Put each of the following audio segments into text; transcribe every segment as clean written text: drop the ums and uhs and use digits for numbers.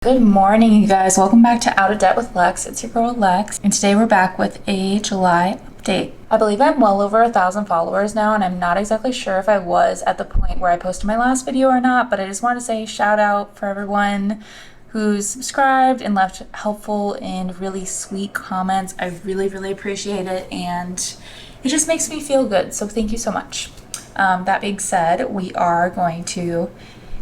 Good morning, you guys. Welcome back to Out of Debt with Lex. It's your girl Lex, and today we're back with a July update. I believe I'm well over 1,000 followers now, and I'm not exactly sure if I was at the point where I posted my last video or not, but I just wanted to say shout out for everyone who's subscribed and left helpful and really sweet comments. I really appreciate it, and it just makes me feel good, so thank you so much. That being said, we are going to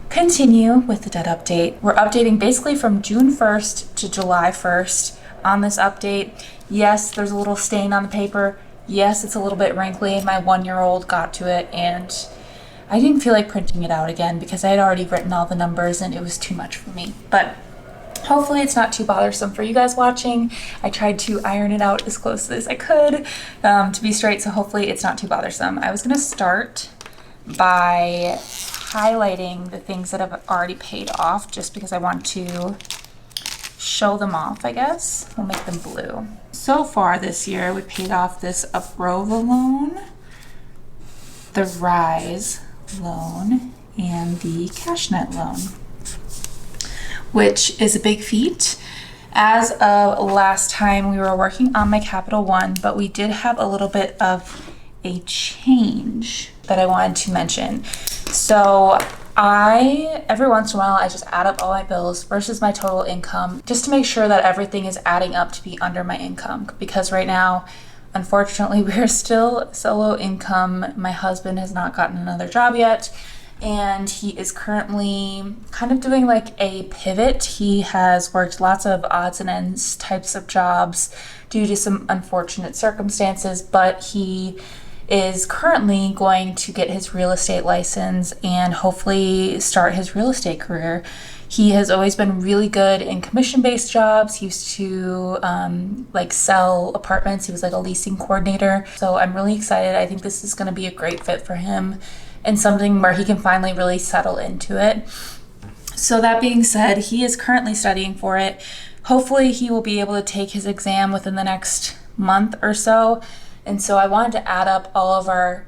continue with the debt update. We're updating basically from June 1st to July 1st on this update. Yes, there's a little stain on the paper. Yes, it's a little bit wrinkly. My 1-year-old got to it and I didn't feel like printing it out again because I had already written all the numbers and it was too much for me. But hopefully it's not too bothersome for you guys watching. I tried to iron it out as close as I could to be straight, so hopefully it's not too bothersome. I was gonna start by highlighting the things that have already paid off just because I want to show them off, I guess. We'll make them blue. So far this year, we paid off this Uprova loan, the Rise loan, and the CashNet loan, which is a big feat. As of last time, we were working on my Capital One, but we did have a little bit of a change that I wanted to mention. So every once in a while, I just add up all my bills versus my total income just to make sure that everything is adding up to be under my income. Because right now, unfortunately, we're still solo income. My husband has not gotten another job yet, and he is currently kind of doing like a pivot. He has worked lots of odds and ends types of jobs due to some unfortunate circumstances, but he is currently going to get his real estate license and hopefully start his real estate career. He has always been really good in commission-based jobs. He used to like sell apartments. He was like a leasing coordinator. So I'm really excited. I think this is going to be a great fit for him and something where he can finally really settle into it. So that being said, he is currently studying for it. Hopefully he will be able to take his exam within the next month or so. And so I wanted to add up all of our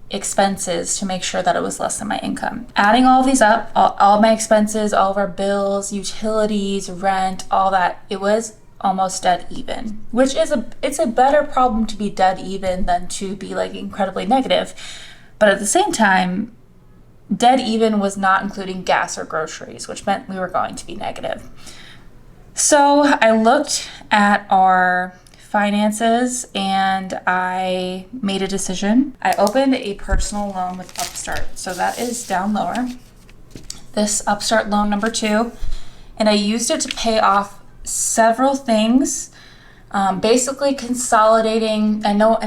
expenses to make sure that it was less than my income. Adding all of these up, all my expenses, all of our bills, utilities, rent, all that, it was almost dead even, which is it's a better problem to be dead even than to be like incredibly negative. But at the same time, dead even was not including gas or groceries, which meant we were going to be negative. So I looked at our finances and I made a decision. I opened a personal loan with Upstart. So that is down lower. This Upstart loan number 2. And I used it to pay off several things. Basically consolidating. I know,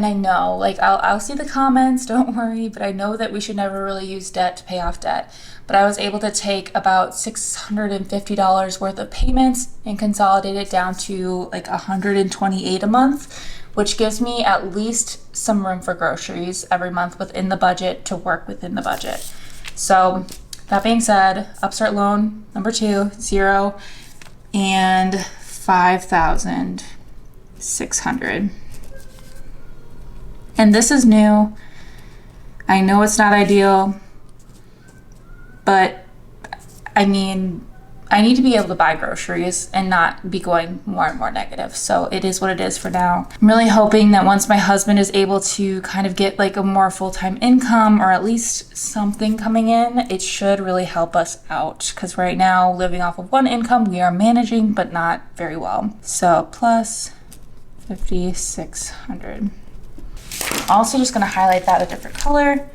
like I'll see the comments, don't worry, but I know that we should never really use debt to pay off debt. But I was able to take about $650 worth of payments and consolidate it down to like $128 a month, which gives me at least some room for groceries every month within the budget to work within the budget. So that being said, Upstart loan number 2, 0 and 5,600. And this is new. I know it's not ideal, but I mean, I need to be able to buy groceries and not be going more and more negative. So it is what it is for now. I'm really hoping that once my husband is able to kind of get like a more full-time income or at least something coming in, it should really help us out. Because right now, living off of one income, we are managing, but not very well. So plus 5,600. Also just gonna highlight that a different color.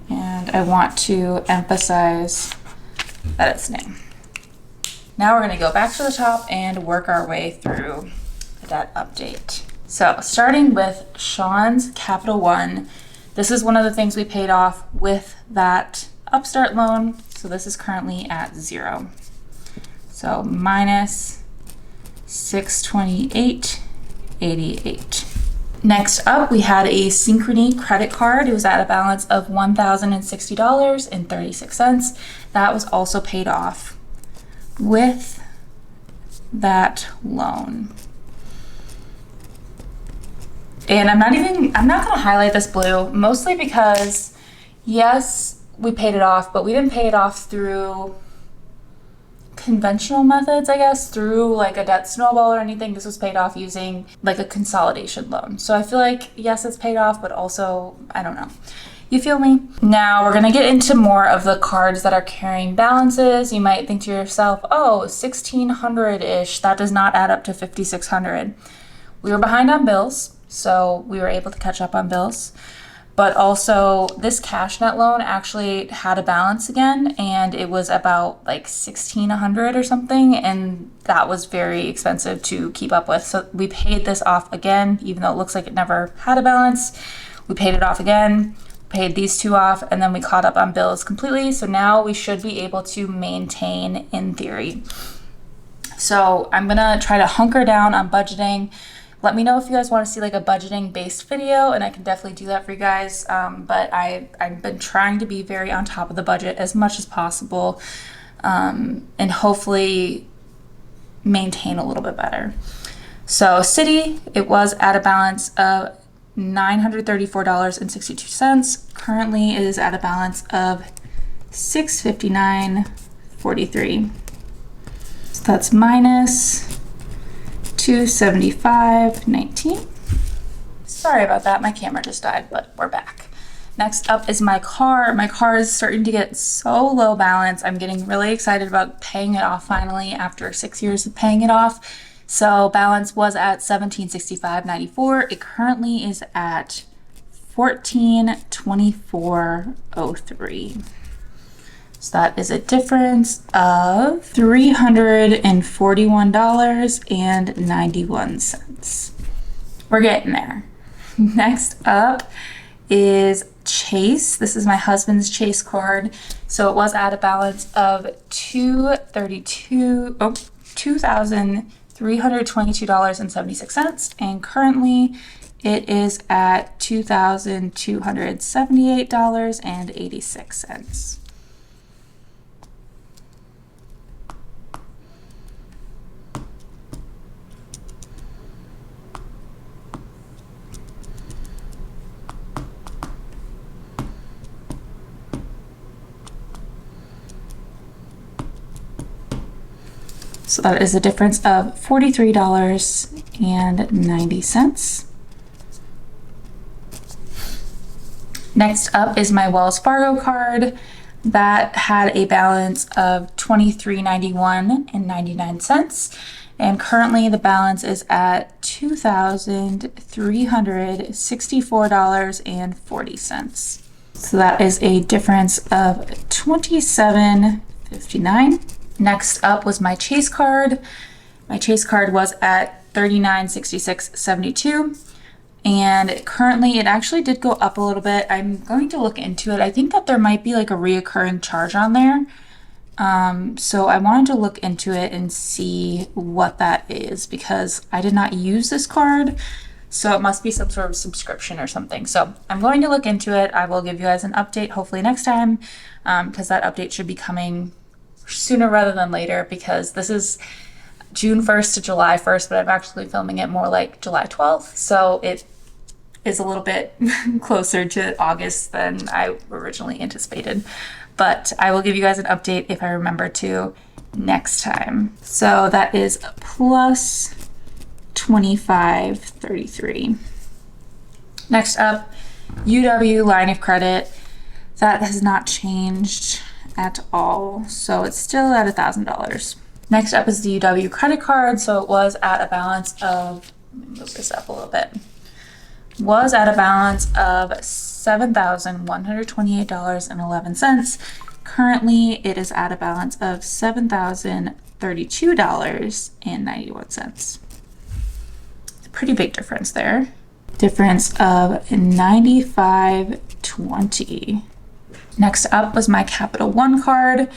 And I want to emphasize that it's new. Now we're gonna go back to the top and work our way through the debt update. So starting with Sean's Capital One, this is one of the things we paid off with that Upstart loan. So this is currently at 0. So minus 628.88. Next up, we had a Synchrony credit card. It was at a balance of $1,060.36. That was also paid off with that loan. And I'm not gonna highlight this blue, mostly because yes, we paid it off, but we didn't pay it off through conventional methods, I guess, through like a debt snowball or anything. This was paid off using like a consolidation loan. So I feel like, yes, it's paid off, but also, I don't know. You feel me? Now we're gonna get into more of the cards that are carrying balances. You might think to yourself, oh, 1,600-ish, that does not add up to 5,600. We were behind on bills, so we were able to catch up on bills. But also this CashNet loan actually had a balance again, and it was about like 1,600 or something, and that was very expensive to keep up with. So we paid this off again, even though it looks like it never had a balance. We paid it off again, paid these two off, and then we caught up on bills completely. So now we should be able to maintain in theory. So I'm gonna try to hunker down on budgeting. Let me know if you guys want to see like a budgeting based video, and I can definitely do that for you guys. But I've been trying to be very on top of the budget as much as possible, and hopefully maintain a little bit better. So Citi, it was at a balance of $934.62. Currently it is at a balance of $659.43. So that's minus $275.19. Sorry about that, my camera just died, but we're back. Next up is my car. My car is starting to get so low balance. I'm getting really excited about paying it off finally after 6 years of paying it off. So balance was at $1,765.94. It currently is at $1,424.03. So that is a difference of $341.91. We're getting there. Next up is Chase. This is my husband's Chase card. So it was at a balance of $2,322.76, and currently it is at $2,278.86. So that is a difference of $43.90. Next up is my Wells Fargo card that had a balance of $23.91.99, and currently the balance is at $2,364.40. So that is a difference of $27.59. Next up was my Chase card. My Chase card was at $39.66.72, and currently it actually did go up a little bit. I'm going to look into it. I think that there might be like a reoccurring charge on there. So I wanted to look into it and see what that is, because I did not use this card. So it must be some sort of subscription or something. So I'm going to look into it. I will give you guys an update hopefully next time, because that update should be coming sooner rather than later, because this is June 1st to July 1st, but I'm actually filming it more like July 12th. So it is a little bit closer to August than I originally anticipated. But I will give you guys an update if I remember to next time. So that is plus $25.33. Next up, UW line of credit. That has not changed at all, so it's still at $1,000. Next up is the UW credit card. So it was at a balance of, let me move this up a little bit, was at a balance of $7,128.11. Currently it is at a balance of $7,032.91. It's a pretty big difference there. Difference of $95.20. Next up was my Capital One card.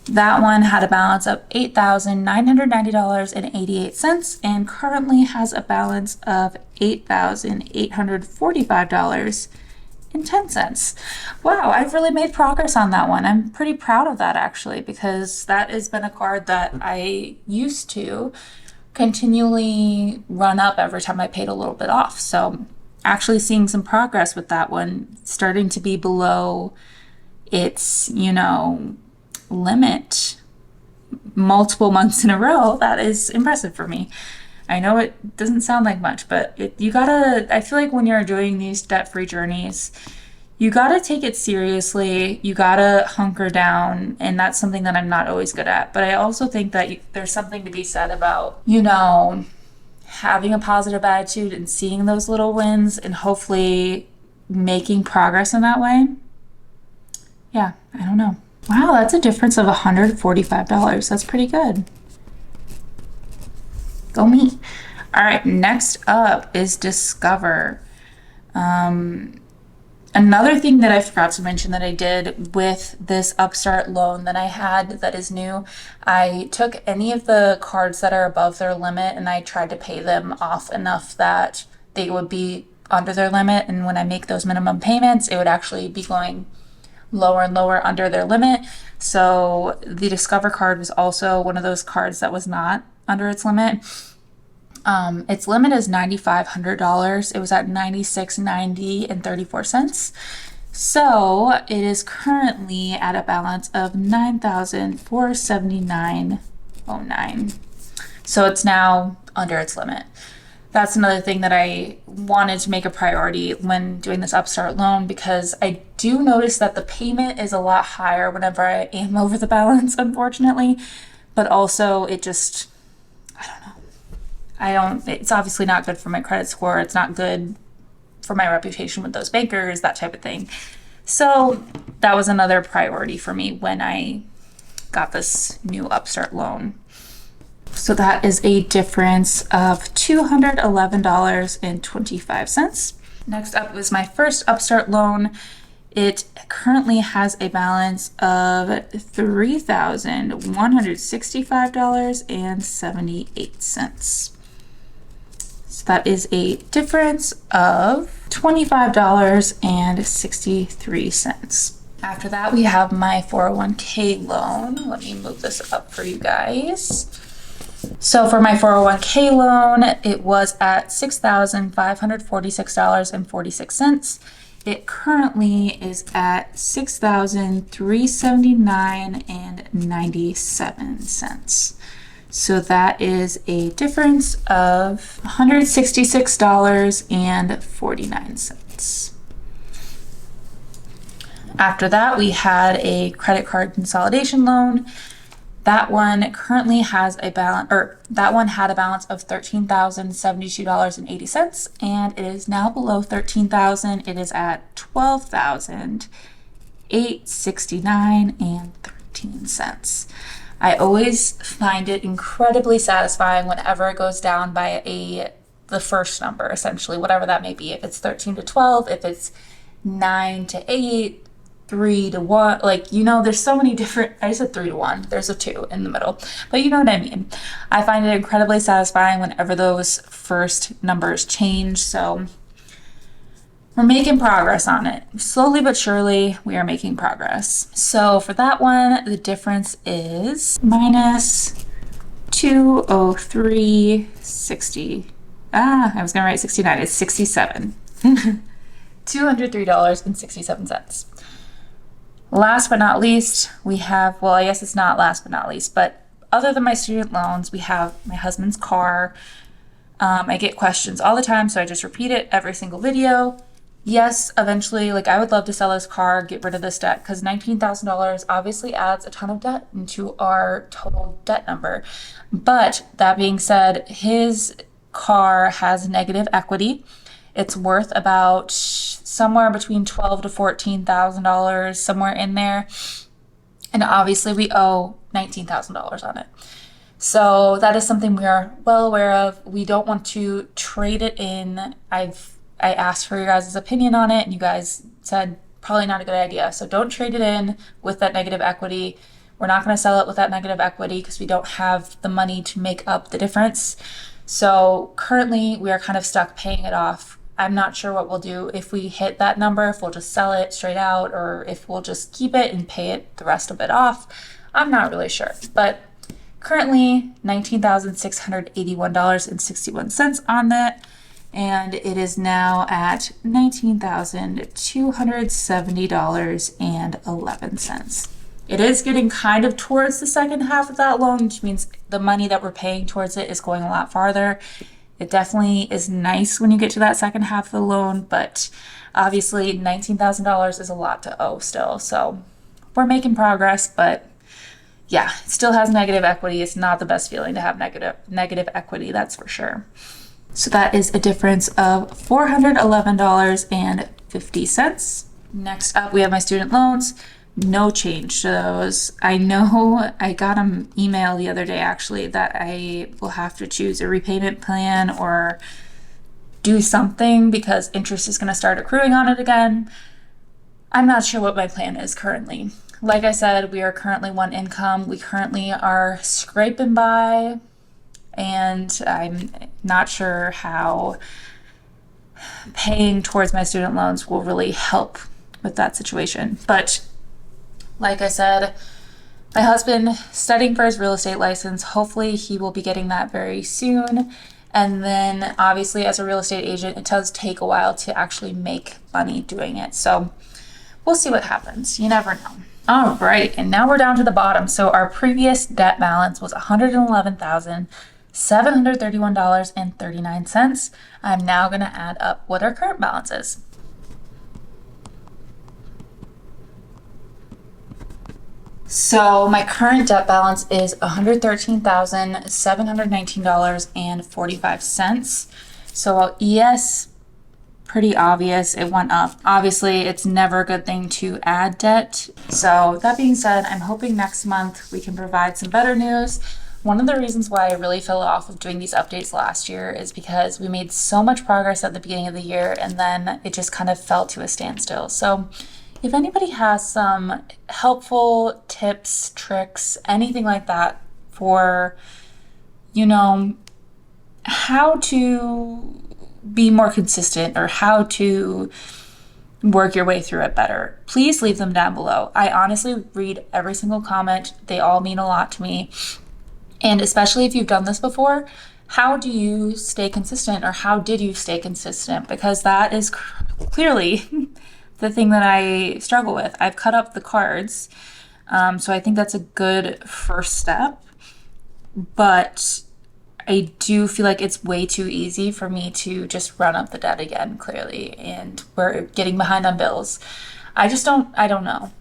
That one had a balance of $8,990.88 and currently has a balance of $8,845.10. Wow, I've really made progress on that one. I'm pretty proud of that actually, because that has been a card that I used to continually run up every time I paid a little bit off. So actually seeing some progress with that one, starting to be below its, limit multiple months in a row, that is impressive for me. I know it doesn't sound like much, but you gotta, I feel like when you're doing these debt-free journeys, you gotta take it seriously. You gotta hunker down, and that's something that I'm not always good at. But I also think that there's something to be said about, having a positive attitude and seeing those little wins and hopefully making progress in that way. Yeah, I don't know. Wow, that's a difference of $145. That's pretty good. Go me. All right, next up is Discover. Another thing that I forgot to mention that I did with this Upstart loan that I had that is new, I took any of the cards that are above their limit and I tried to pay them off enough that they would be under their limit. And when I make those minimum payments, it would actually be going lower and lower under their limit. So the Discover card was also one of those cards that was not under its limit. Its limit is $9,500. It was at $96.90 and 34 cents. So it is currently at a balance of $9,479.09. So it's now under its limit. That's another thing that I wanted to make a priority when doing this Upstart loan, because I do notice that the payment is a lot higher whenever I am over the balance, unfortunately. But also it just, it's obviously not good for my credit score. It's not good for my reputation with those bankers, that type of thing. So that was another priority for me when I got this new Upstart loan. So that is a difference of $211.25. Next up was my first Upstart loan. It currently has a balance of $3,165.78. So that is a difference of $25.63. After that, we have my 401k loan. Let me move this up for you guys. So for my 401k loan, it was at $6,546.46. It currently is at $6,379.97. So that is a difference of $166.49. After that, we had a credit card consolidation loan. That one currently has a balance, or that one had a balance of $13,072.80, and it is now below $13,000. It is at $12,869.13. I always find it incredibly satisfying whenever it goes down by the first number, essentially, whatever that may be. If it's 13 to 12, if it's 9 to 8, 3 to 1, there's so many different, I said 3 to 1, there's a 2 in the middle, but you know what I mean. I find it incredibly satisfying whenever those first numbers change, so we're making progress on it. Slowly but surely, we are making progress. So for that one, the difference is minus 203.60. I was gonna write 69, it's 67. $203.67. Last but not least, we have, well, I guess it's not last but not least, but other than my student loans, we have my husband's car. I get questions all the time, so I just repeat it every single video. Yes, eventually, I would love to sell this car, get rid of this debt, because $19,000 obviously adds a ton of debt into our total debt number. But that being said, his car has negative equity. It's worth about somewhere between $12,000 to $14,000, somewhere in there. And obviously we owe $19,000 on it. So that is something we are well aware of. We don't want to trade it in. I asked for your guys' opinion on it, and you guys said probably not a good idea. So don't trade it in with that negative equity. We're not going to sell it with that negative equity because we don't have the money to make up the difference. So currently we are kind of stuck paying it off. I'm not sure what we'll do if we hit that number, if we'll just sell it straight out or if we'll just keep it and pay it the rest of it off. I'm not really sure, but currently $19,681.61 on that, and it is now at $19,270.11. It is getting kind of towards the second half of that loan, which means the money that we're paying towards it is going a lot farther. It definitely is nice when you get to that second half of the loan, but obviously $19,000 is a lot to owe still. So we're making progress, but yeah, it still has negative equity. It's not the best feeling to have negative equity, that's for sure. So that is a difference of $411.50. Next up, we have my student loans. No change to those. I know I got an email the other day actually that I will have to choose a repayment plan or do something because interest is going to start accruing on it again. I'm not sure what my plan is currently. Like I said, we are currently one income. We currently are scraping by, and I'm not sure how paying towards my student loans will really help with that situation. But like I said, my husband studying for his real estate license. Hopefully he will be getting that very soon. And then obviously as a real estate agent, it does take a while to actually make money doing it. So we'll see what happens. You never know. All right, and now we're down to the bottom. So our previous debt balance was $111,731.39. I'm now going to add up what our current balance is. So my current debt balance is $113,719.45. So yes, pretty obvious, it went up. Obviously, it's never a good thing to add debt. So that being said, I'm hoping next month we can provide some better news. One of the reasons why I really fell off of doing these updates last year is because we made so much progress at the beginning of the year and then it just kind of fell to a standstill. So if anybody has some helpful tips, tricks, anything like that for, how to be more consistent or how to work your way through it better, please leave them down below. I honestly read every single comment. They all mean a lot to me. And especially if you've done this before, how do you stay consistent or how did you stay consistent? Because that is clearly the thing that I struggle with. I've cut up the cards, so I think that's a good first step, but I do feel like it's way too easy for me to just run up the debt again, clearly, and we're getting behind on bills. I don't know.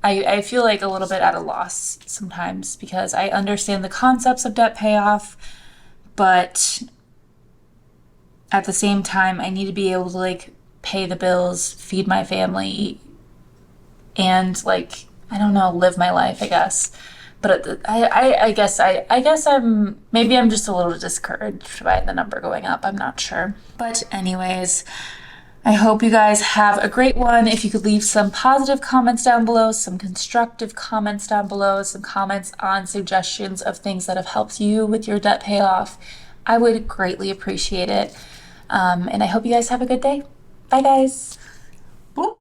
I feel like a little bit at a loss sometimes because I understand the concepts of debt payoff, but at the same time, I need to be able to pay the bills, feed my family, and I don't know, live my life, I guess. But I guess I'm just a little discouraged by the number going up. I'm not sure. But anyways, I hope you guys have a great one. If you could leave some positive comments down below, some constructive comments down below, some comments on suggestions of things that have helped you with your debt payoff, I would greatly appreciate it. And I hope you guys have a good day. Bye, guys. Boop.